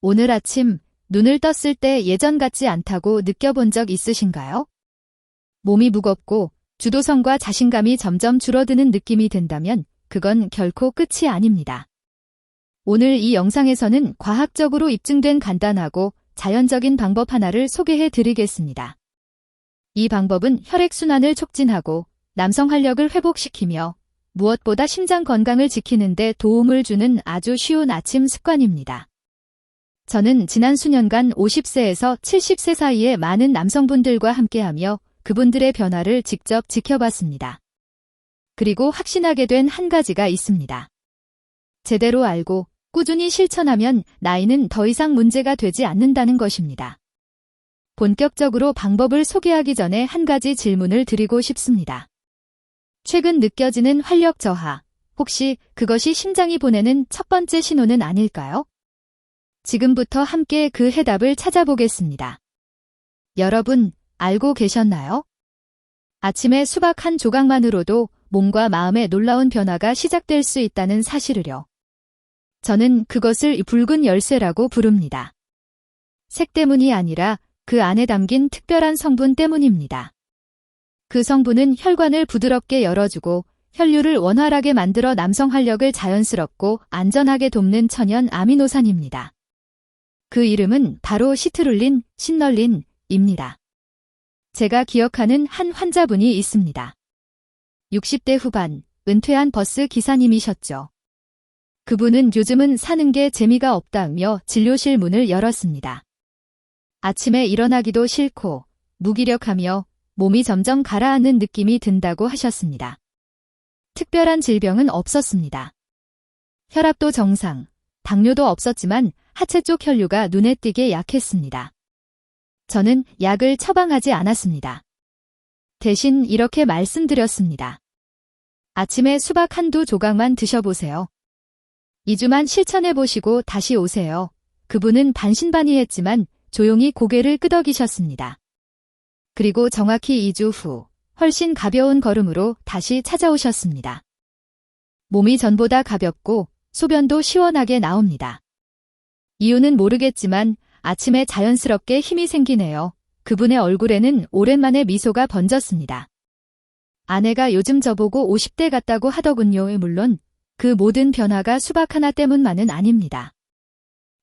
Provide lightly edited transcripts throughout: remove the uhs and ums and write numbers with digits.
오늘 아침 눈을 떴을 때 예전 같지 않다고 느껴본 적 있으신가요? 몸이 무겁고 주도성과 자신감이 점점 줄어드는 느낌이 든다면 그건 결코 끝이 아닙니다. 오늘 이 영상에서는 과학적으로 입증된 간단하고 자연적인 방법 하나를 소개해 드리겠습니다. 이 방법은 혈액순환을 촉진하고 남성 활력을 회복시키며 무엇보다 심장 건강을 지키는 데 도움을 주는 아주 쉬운 아침 습관입니다. 저는 지난 수년간 50세에서 70세 사이의 많은 남성분들과 함께하며 그분들의 변화를 직접 지켜봤습니다. 그리고 확신하게 된 한 가지가 있습니다. 제대로 알고 꾸준히 실천하면 나이는 더 이상 문제가 되지 않는다는 것입니다. 본격적으로 방법을 소개하기 전에 한 가지 질문을 드리고 싶습니다. 최근 느껴지는 활력 저하, 혹시 그것이 심장이 보내는 첫 번째 신호는 아닐까요? 지금부터 함께 그 해답을 찾아보겠습니다. 여러분, 알고 계셨나요? 아침에 수박 한 조각만으로도 몸과 마음에 놀라운 변화가 시작될 수 있다는 사실을요. 저는 그것을 붉은 열쇠라고 부릅니다. 색 때문이 아니라 그 안에 담긴 특별한 성분 때문입니다. 그 성분은 혈관을 부드럽게 열어주고 혈류를 원활하게 만들어 남성 활력을 자연스럽고 안전하게 돕는 천연 아미노산입니다. 그 이름은 바로 시트룰린, 신널린입니다. 제가 기억하는 한 환자분이 있습니다. 60대 후반, 은퇴한 버스 기사님이셨죠. 그분은 요즘은 사는 게 재미가 없다며 진료실 문을 열었습니다. 아침에 일어나기도 싫고 무기력하며 몸이 점점 가라앉는 느낌이 든다고 하셨습니다. 특별한 질병은 없었습니다. 혈압도 정상, 당뇨도 없었지만 하체 쪽 혈류가 눈에 띄게 약했습니다. 저는 약을 처방하지 않았습니다. 대신 이렇게 말씀드렸습니다. 아침에 수박 한두 조각만 드셔보세요. 2주만 실천해보시고 다시 오세요. 그분은 반신반의했지만 조용히 고개를 끄덕이셨습니다. 그리고 정확히 2주 후 훨씬 가벼운 걸음으로 다시 찾아오셨습니다. 몸이 전보다 가볍고 소변도 시원하게 나옵니다. 이유는 모르겠지만 아침에 자연스럽게 힘이 생기네요. 그분의 얼굴에는 오랜만에 미소가 번졌습니다. 아내가 요즘 저보고 50대 같다고 하더군요. 물론 그 모든 변화가 수박 하나 때문만은 아닙니다.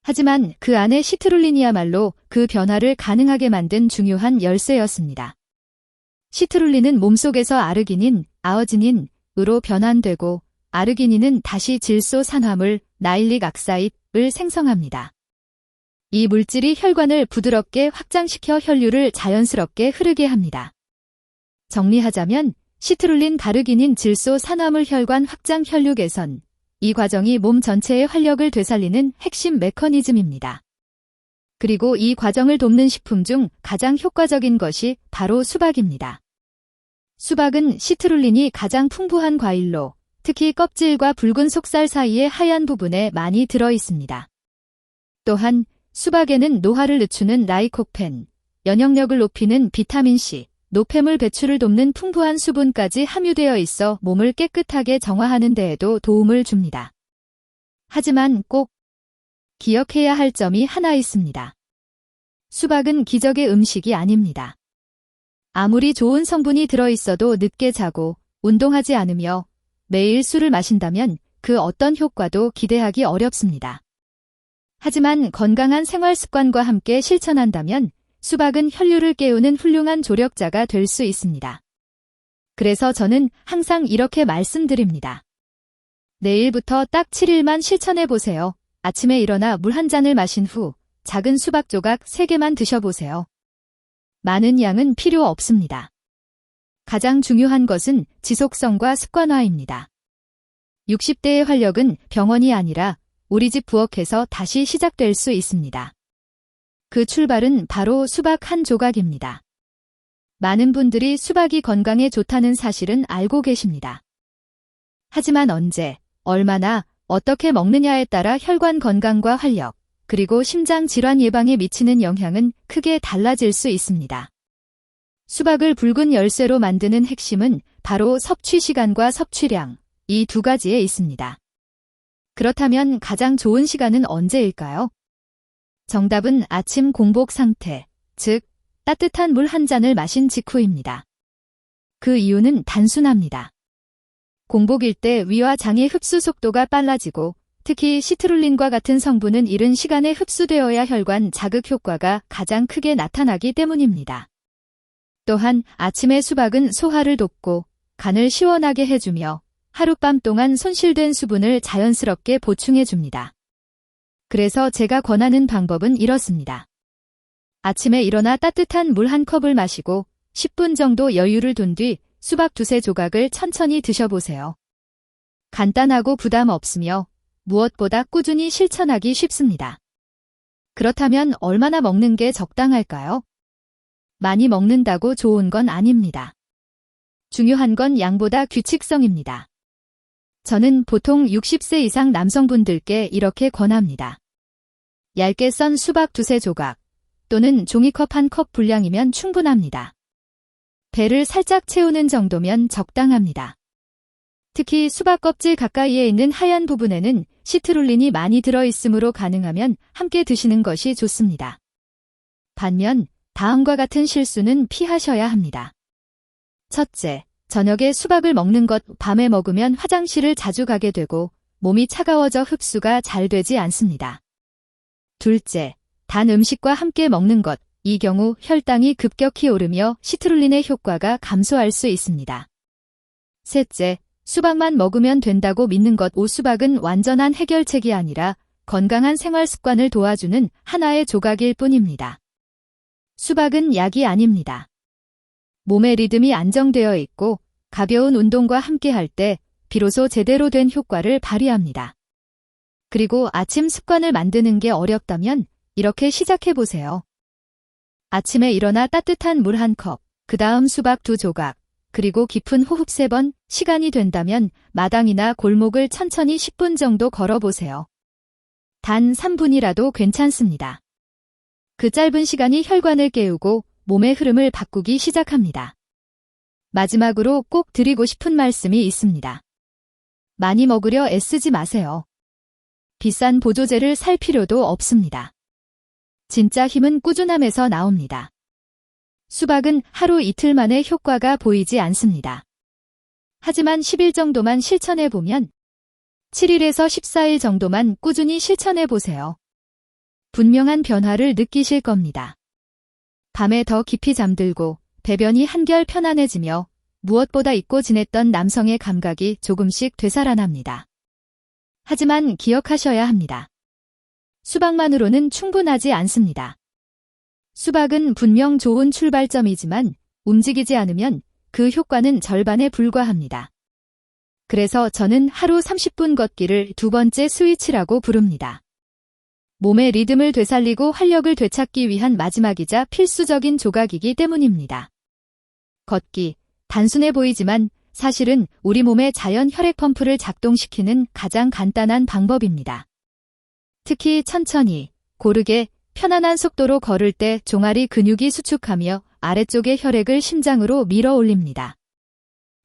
하지만 그 안에 시트룰린이야말로 그 변화를 가능하게 만든 중요한 열쇠였습니다. 시트룰린은 몸속에서 아르기닌, 아어지닌으로 변환되고 아르기닌은 다시 질소산화물, 나일릭 악사id을 생성합니다. 이 물질이 혈관을 부드럽게 확장시켜 혈류를 자연스럽게 흐르게 합니다. 정리하자면 시트룰린 가르기닌 질소산화물 혈관 확장 혈류 개선, 이 과정이 몸 전체의 활력을 되살리는 핵심 메커니즘입니다. 그리고 이 과정을 돕는 식품 중 가장 효과적인 것이 바로 수박입니다. 수박은 시트룰린이 가장 풍부한 과일로 특히 껍질과 붉은 속살 사이의 하얀 부분에 많이 들어 있습니다. 또한 수박에는 노화를 늦추는 라이코펜, 면역력을 높이는 비타민C, 노폐물 배출을 돕는 풍부한 수분까지 함유되어 있어 몸을 깨끗하게 정화하는 데에도 도움을 줍니다. 하지만 꼭 기억해야 할 점이 하나 있습니다. 수박은 기적의 음식이 아닙니다. 아무리 좋은 성분이 들어있어도 늦게 자고 운동하지 않으며 매일 술을 마신다면 그 어떤 효과도 기대하기 어렵습니다. 하지만 건강한 생활 습관과 함께 실천한다면 수박은 혈류를 깨우는 훌륭한 조력자가 될 수 있습니다. 그래서 저는 항상 이렇게 말씀드립니다. 내일부터 딱 7일만 실천해보세요. 아침에 일어나 물 한 잔을 마신 후 작은 수박 조각 3개만 드셔보세요. 많은 양은 필요 없습니다. 가장 중요한 것은 지속성과 습관화입니다. 60대의 활력은 병원이 아니라 우리 집 부엌에서 다시 시작될 수 있습니다. 그 출발은 바로 수박 한 조각입니다. 많은 분들이 수박이 건강에 좋다는 사실은 알고 계십니다. 하지만 언제, 얼마나, 어떻게 먹느냐에 따라 혈관 건강과 활력, 그리고 심장 질환 예방에 미치는 영향은 크게 달라질 수 있습니다. 수박을 붉은 열쇠로 만드는 핵심은 바로 섭취 시간과 섭취량, 이 두 가지에 있습니다. 그렇다면 가장 좋은 시간은 언제일까요? 정답은 아침 공복 상태, 즉 따뜻한 물 한 잔을 마신 직후입니다. 그 이유는 단순합니다. 공복일 때 위와 장의 흡수 속도가 빨라지고 특히 시트룰린과 같은 성분은 이른 시간에 흡수되어야 혈관 자극 효과가 가장 크게 나타나기 때문입니다. 또한 아침의 수박은 소화를 돕고 간을 시원하게 해주며 하룻밤 동안 손실된 수분을 자연스럽게 보충해줍니다. 그래서 제가 권하는 방법은 이렇습니다. 아침에 일어나 따뜻한 물 한 컵을 마시고 10분 정도 여유를 둔 뒤 수박 두세 조각을 천천히 드셔보세요. 간단하고 부담 없으며 무엇보다 꾸준히 실천하기 쉽습니다. 그렇다면 얼마나 먹는 게 적당할까요? 많이 먹는다고 좋은 건 아닙니다. 중요한 건 양보다 규칙성입니다. 저는 보통 60세 이상 남성분들께 이렇게 권합니다. 얇게 썬 수박 두세 조각 또는 종이컵 한 컵 분량이면 충분합니다. 배를 살짝 채우는 정도면 적당합니다. 특히 수박 껍질 가까이에 있는 하얀 부분에는 시트룰린이 많이 들어있으므로 가능하면 함께 드시는 것이 좋습니다. 반면 다음과 같은 실수는 피하셔야 합니다. 첫째, 저녁에 수박을 먹는 것 밤에 먹으면 화장실을 자주 가게 되고 몸이 차가워져 흡수가 잘 되지 않습니다. 둘째, 단 음식과 함께 먹는 것, 이 경우 혈당이 급격히 오르며 시트룰린의 효과가 감소할 수 있습니다. 셋째, 수박만 먹으면 된다고 믿는 것. 수박은 완전한 해결책이 아니라 건강한 생활 습관을 도와주는 하나의 조각일 뿐입니다. 수박은 약이 아닙니다. 몸의 리듬이 안정되어 있고 가벼운 운동과 함께 할 때 비로소 제대로 된 효과를 발휘합니다. 그리고 아침 습관을 만드는 게 어렵다면 이렇게 시작해보세요. 아침에 일어나 따뜻한 물 한 컵, 그 다음 수박 두 조각, 그리고 깊은 호흡 3번, 시간이 된다면 마당이나 골목을 천천히 10분 정도 걸어보세요. 단 3분이라도 괜찮습니다. 그 짧은 시간이 혈관을 깨우고 몸의 흐름을 바꾸기 시작합니다. 마지막으로 꼭 드리고 싶은 말씀이 있습니다. 많이 먹으려 애쓰지 마세요. 비싼 보조제를 살 필요도 없습니다. 진짜 힘은 꾸준함에서 나옵니다. 수박은 하루 이틀 만에 효과가 보이지 않습니다. 하지만 10일 정도만 실천해보면 7일에서 14일 정도만 꾸준히 실천해보세요. 분명한 변화를 느끼실 겁니다. 밤에 더 깊이 잠들고 배변이 한결 편안해지며 무엇보다 잊고 지냈던 남성의 감각이 조금씩 되살아납니다. 하지만 기억하셔야 합니다. 수박만으로는 충분하지 않습니다. 수박은 분명 좋은 출발점이지만 움직이지 않으면 그 효과는 절반에 불과합니다. 그래서 저는 하루 30분 걷기를 두 번째 스위치라고 부릅니다. 몸의 리듬을 되살리고 활력을 되찾기 위한 마지막이자 필수적인 조각이기 때문입니다. 걷기, 단순해 보이지만 사실은 우리 몸의 자연 혈액 펌프를 작동시키는 가장 간단한 방법입니다. 특히 천천히, 고르게, 편안한 속도로 걸을 때 종아리 근육이 수축하며 아래쪽의 혈액을 심장으로 밀어 올립니다.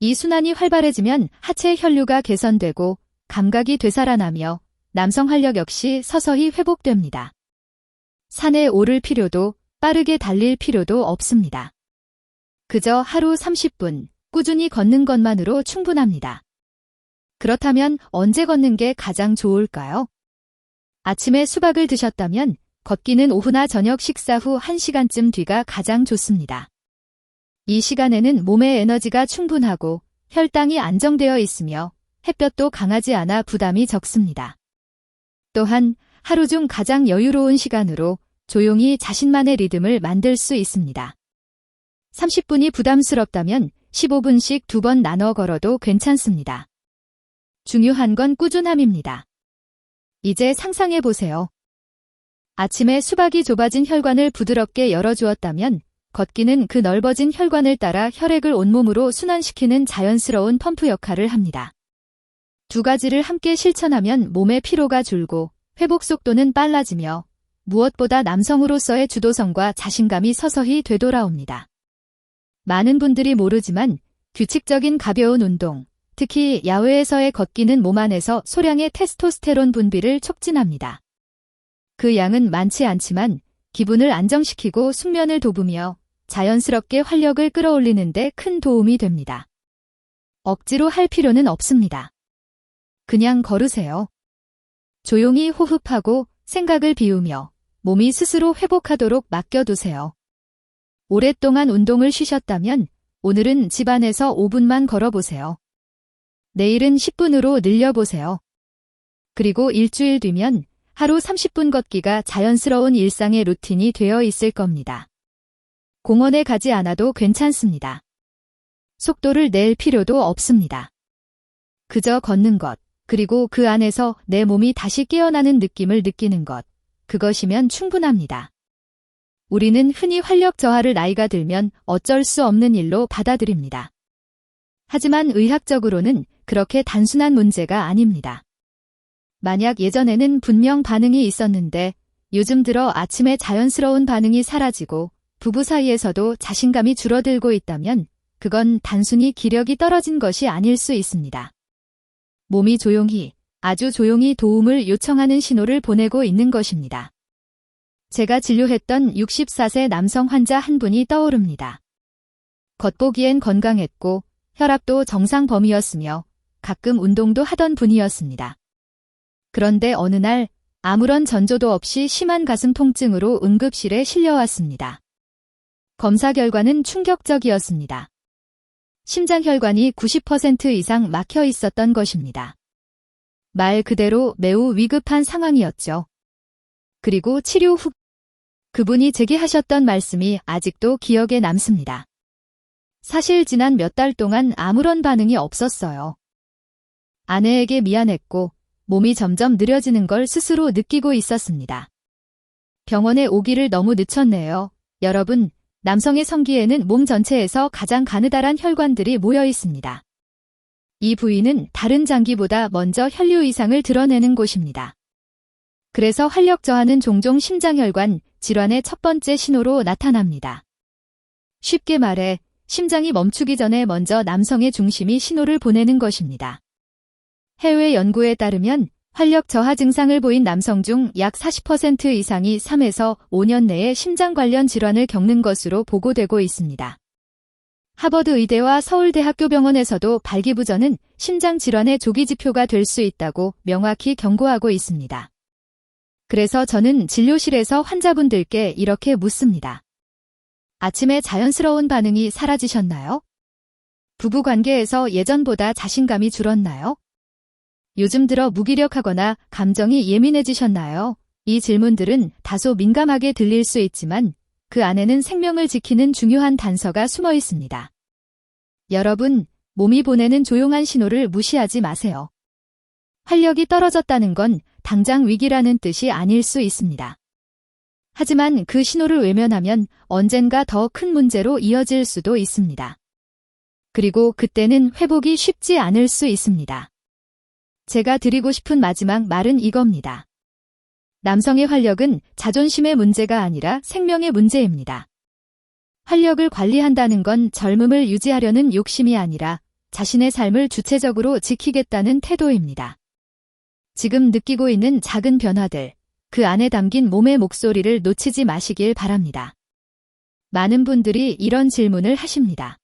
이 순환이 활발해지면 하체 혈류가 개선되고 감각이 되살아나며 남성 활력 역시 서서히 회복됩니다. 산에 오를 필요도 빠르게 달릴 필요도 없습니다. 그저 하루 30분 꾸준히 걷는 것만으로 충분합니다. 그렇다면 언제 걷는 게 가장 좋을까요? 아침에 수박을 드셨다면 걷기는 오후나 저녁 식사 후 1시간쯤 뒤가 가장 좋습니다. 이 시간에는 몸의 에너지가 충분하고 혈당이 안정되어 있으며 햇볕도 강하지 않아 부담이 적습니다. 또한 하루 중 가장 여유로운 시간으로 조용히 자신만의 리듬을 만들 수 있습니다. 30분이 부담스럽다면 15분씩 2번 나눠 걸어도 괜찮습니다. 중요한 건 꾸준함입니다. 이제 상상해보세요. 아침에 수박이 좁아진 혈관을 부드럽게 열어주었다면 걷기는 그 넓어진 혈관을 따라 혈액을 온몸으로 순환시키는 자연스러운 펌프 역할을 합니다. 두 가지를 함께 실천하면 몸의 피로가 줄고 회복 속도는 빨라지며 무엇보다 남성으로서의 주도성과 자신감이 서서히 되돌아옵니다. 많은 분들이 모르지만 규칙적인 가벼운 운동, 특히 야외에서의 걷기는 몸 안에서 소량의 테스토스테론 분비를 촉진합니다. 그 양은 많지 않지만 기분을 안정시키고 숙면을 돕으며 자연스럽게 활력을 끌어올리는 데 큰 도움이 됩니다. 억지로 할 필요는 없습니다. 그냥 걸으세요. 조용히 호흡하고 생각을 비우며 몸이 스스로 회복하도록 맡겨두세요. 오랫동안 운동을 쉬셨다면 오늘은 집안에서 5분만 걸어보세요. 내일은 10분으로 늘려보세요. 그리고 일주일 뒤면 하루 30분 걷기가 자연스러운 일상의 루틴이 되어 있을 겁니다. 공원에 가지 않아도 괜찮습니다. 속도를 낼 필요도 없습니다. 그저 걷는 것, 그리고 그 안에서 내 몸이 다시 깨어나는 느낌을 느끼는 것, 그것이면 충분합니다. 우리는 흔히 활력 저하를 나이가 들면 어쩔 수 없는 일로 받아들입니다. 하지만 의학적으로는 그렇게 단순한 문제가 아닙니다. 만약 예전에는 분명 반응이 있었는데 요즘 들어 아침에 자연스러운 반응이 사라지고 부부 사이에서도 자신감이 줄어들고 있다면 그건 단순히 기력이 떨어진 것이 아닐 수 있습니다. 몸이 조용히, 아주 조용히 도움을 요청하는 신호를 보내고 있는 것입니다. 제가 진료했던 64세 남성 환자 한 분이 떠오릅니다. 겉보기엔 건강했고 혈압도 정상 범위였으며 가끔 운동도 하던 분이었습니다. 그런데 어느 날 아무런 전조도 없이 심한 가슴 통증으로 응급실에 실려왔습니다. 검사 결과는 충격적이었습니다. 심장혈관이 90% 이상 막혀 있었던 것입니다. 말 그대로 매우 위급한 상황이었죠. 그리고 치료 후 그분이 제게 하셨던 말씀이 아직도 기억에 남습니다. 사실 지난 몇 달 동안 아무런 반응이 없었어요. 아내에게 미안했고 몸이 점점 느려지는 걸 스스로 느끼고 있었습니다. 병원에 오기를 너무 늦췄네요. 여러분, 남성의 성기에는 몸 전체에서 가장 가느다란 혈관들이 모여 있습니다. 이 부위는 다른 장기보다 먼저 혈류 이상을 드러내는 곳입니다. 그래서 활력 저하는 종종 심장혈관 질환의 첫 번째 신호로 나타납니다. 쉽게 말해 심장이 멈추기 전에 먼저 남성의 중심이 신호를 보내는 것입니다. 해외 연구에 따르면 활력 저하 증상을 보인 남성 중 약 40% 이상이 3에서 5년 내에 심장 관련 질환을 겪는 것으로 보고되고 있습니다. 하버드 의대와 서울대학교 병원에서도 발기부전은 심장 질환의 조기 지표가 될 수 있다고 명확히 경고하고 있습니다. 그래서 저는 진료실에서 환자분들께 이렇게 묻습니다. 아침에 자연스러운 반응이 사라지셨나요? 부부 관계에서 예전보다 자신감이 줄었나요? 요즘 들어 무기력하거나 감정이 예민해지셨나요? 이 질문들은 다소 민감하게 들릴 수 있지만 그 안에는 생명을 지키는 중요한 단서가 숨어 있습니다. 여러분, 몸이 보내는 조용한 신호를 무시하지 마세요. 활력이 떨어졌다는 건 당장 위기라는 뜻이 아닐 수 있습니다. 하지만 그 신호를 외면하면 언젠가 더 큰 문제로 이어질 수도 있습니다. 그리고 그때는 회복이 쉽지 않을 수 있습니다. 제가 드리고 싶은 마지막 말은 이겁니다. 남성의 활력은 자존심의 문제가 아니라 생명의 문제입니다. 활력을 관리한다는 건 젊음을 유지하려는 욕심이 아니라 자신의 삶을 주체적으로 지키겠다는 태도입니다. 지금 느끼고 있는 작은 변화들, 그 안에 담긴 몸의 목소리를 놓치지 마시길 바랍니다. 많은 분들이 이런 질문을 하십니다.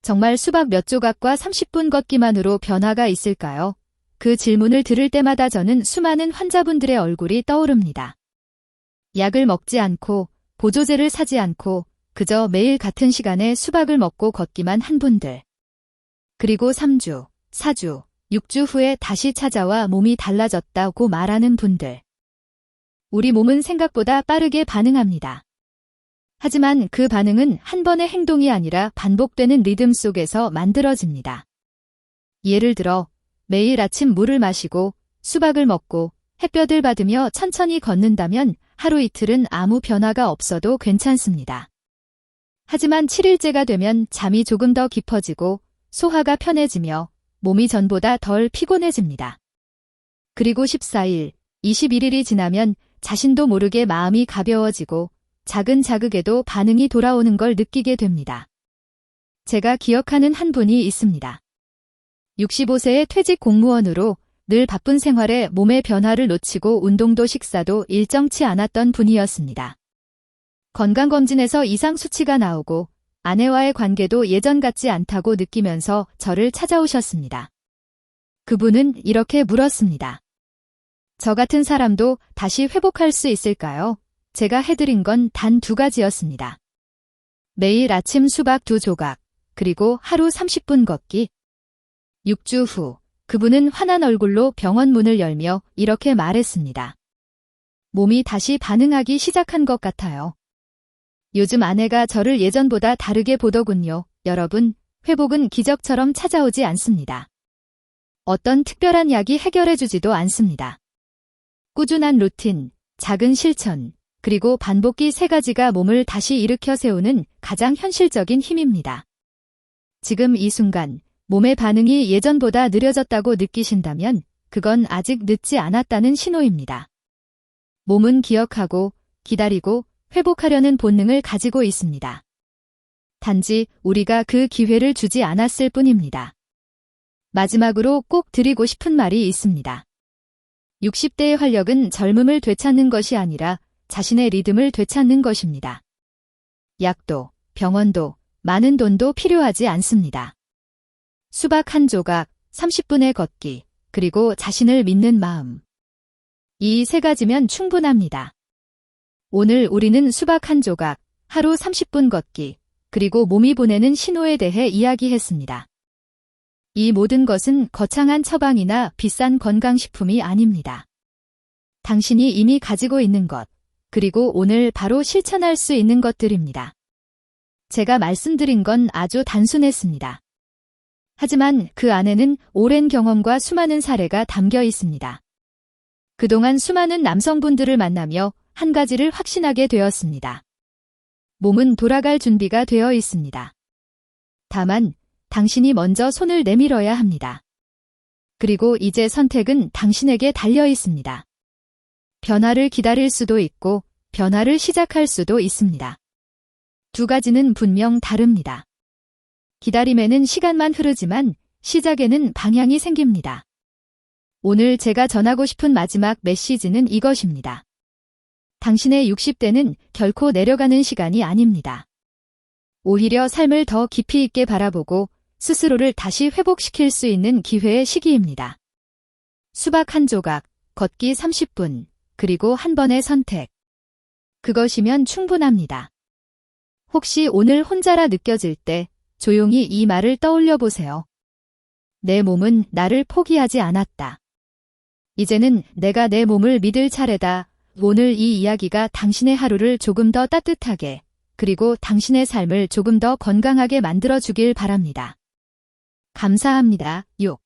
정말 수박 몇 조각과 30분 걷기만으로 변화가 있을까요? 그 질문을 들을 때마다 저는 수많은 환자분들의 얼굴이 떠오릅니다. 약을 먹지 않고 보조제를 사지 않고 그저 매일 같은 시간에 수박을 먹고 걷기만 한 분들. 그리고 3주, 4주, 6주 후에 다시 찾아와 몸이 달라졌다고 말하는 분들. 우리 몸은 생각보다 빠르게 반응합니다. 하지만 그 반응은 한 번의 행동이 아니라 반복되는 리듬 속에서 만들어집니다. 예를 들어 매일 아침 물을 마시고 수박을 먹고 햇볕을 받으며 천천히 걷는다면 하루 이틀은 아무 변화가 없어도 괜찮습니다. 하지만 7일째가 되면 잠이 조금 더 깊어지고 소화가 편해지며 몸이 전보다 덜 피곤해집니다. 그리고 14일, 21일이 지나면 자신도 모르게 마음이 가벼워지고 작은 자극에도 반응이 돌아오는 걸 느끼게 됩니다. 제가 기억하는 한 분이 있습니다. 65세의 퇴직 공무원으로 늘 바쁜 생활에 몸의 변화를 놓치고 운동도 식사도 일정치 않았던 분이었습니다. 건강검진에서 이상 수치가 나오고 아내와의 관계도 예전 같지 않다고 느끼면서 저를 찾아오셨습니다. 그분은 이렇게 물었습니다. 저 같은 사람도 다시 회복할 수 있을까요? 제가 해드린 건 단 2가지였습니다. 매일 아침 수박 2조각, 그리고 하루 30분 걷기. 6주 후, 그분은 환한 얼굴로 병원 문을 열며 이렇게 말했습니다. 몸이 다시 반응하기 시작한 것 같아요. 요즘 아내가 저를 예전보다 다르게 보더군요. 여러분, 회복은 기적처럼 찾아오지 않습니다. 어떤 특별한 약이 해결해주지도 않습니다. 꾸준한 루틴, 작은 실천, 그리고 반복기 3가지가 몸을 다시 일으켜 세우는 가장 현실적인 힘입니다. 지금 이 순간 몸의 반응이 예전보다 느려졌다고 느끼신다면 그건 아직 늦지 않았다는 신호입니다. 몸은 기억하고 기다리고 회복하려는 본능을 가지고 있습니다. 단지 우리가 그 기회를 주지 않았을 뿐입니다. 마지막으로 꼭 드리고 싶은 말이 있습니다. 60대의 활력은 젊음을 되찾는 것이 아니라 자신의 리듬을 되찾는 것입니다. 약도, 병원도, 많은 돈도 필요하지 않습니다. 수박 1조각, 30분의 걷기, 그리고 자신을 믿는 마음. 이 3가지면 충분합니다. 오늘 우리는 수박 1조각, 하루 30분 걷기, 그리고 몸이 보내는 신호에 대해 이야기했습니다. 이 모든 것은 거창한 처방이나 비싼 건강식품이 아닙니다. 당신이 이미 가지고 있는 것, 그리고 오늘 바로 실천할 수 있는 것들입니다. 제가 말씀드린 건 아주 단순했습니다. 하지만 그 안에는 오랜 경험과 수많은 사례가 담겨 있습니다. 그동안 수많은 남성분들을 만나며 한 가지를 확신하게 되었습니다. 몸은 돌아갈 준비가 되어 있습니다. 다만 당신이 먼저 손을 내밀어야 합니다. 그리고 이제 선택은 당신에게 달려 있습니다. 변화를 기다릴 수도 있고 변화를 시작할 수도 있습니다. 2가지는 분명 다릅니다. 기다림에는 시간만 흐르지만 시작에는 방향이 생깁니다. 오늘 제가 전하고 싶은 마지막 메시지는 이것입니다. 당신의 60대는 결코 내려가는 시간이 아닙니다. 오히려 삶을 더 깊이 있게 바라보고 스스로를 다시 회복시킬 수 있는 기회의 시기입니다. 수박 1조각, 걷기 30분, 그리고 한 번의 선택. 그것이면 충분합니다. 혹시 오늘 혼자라 느껴질 때 조용히 이 말을 떠올려 보세요. 내 몸은 나를 포기하지 않았다. 이제는 내가 내 몸을 믿을 차례다. 오늘 이 이야기가 당신의 하루를 조금 더 따뜻하게, 그리고 당신의 삶을 조금 더 건강하게 만들어 주길 바랍니다. 감사합니다. 6.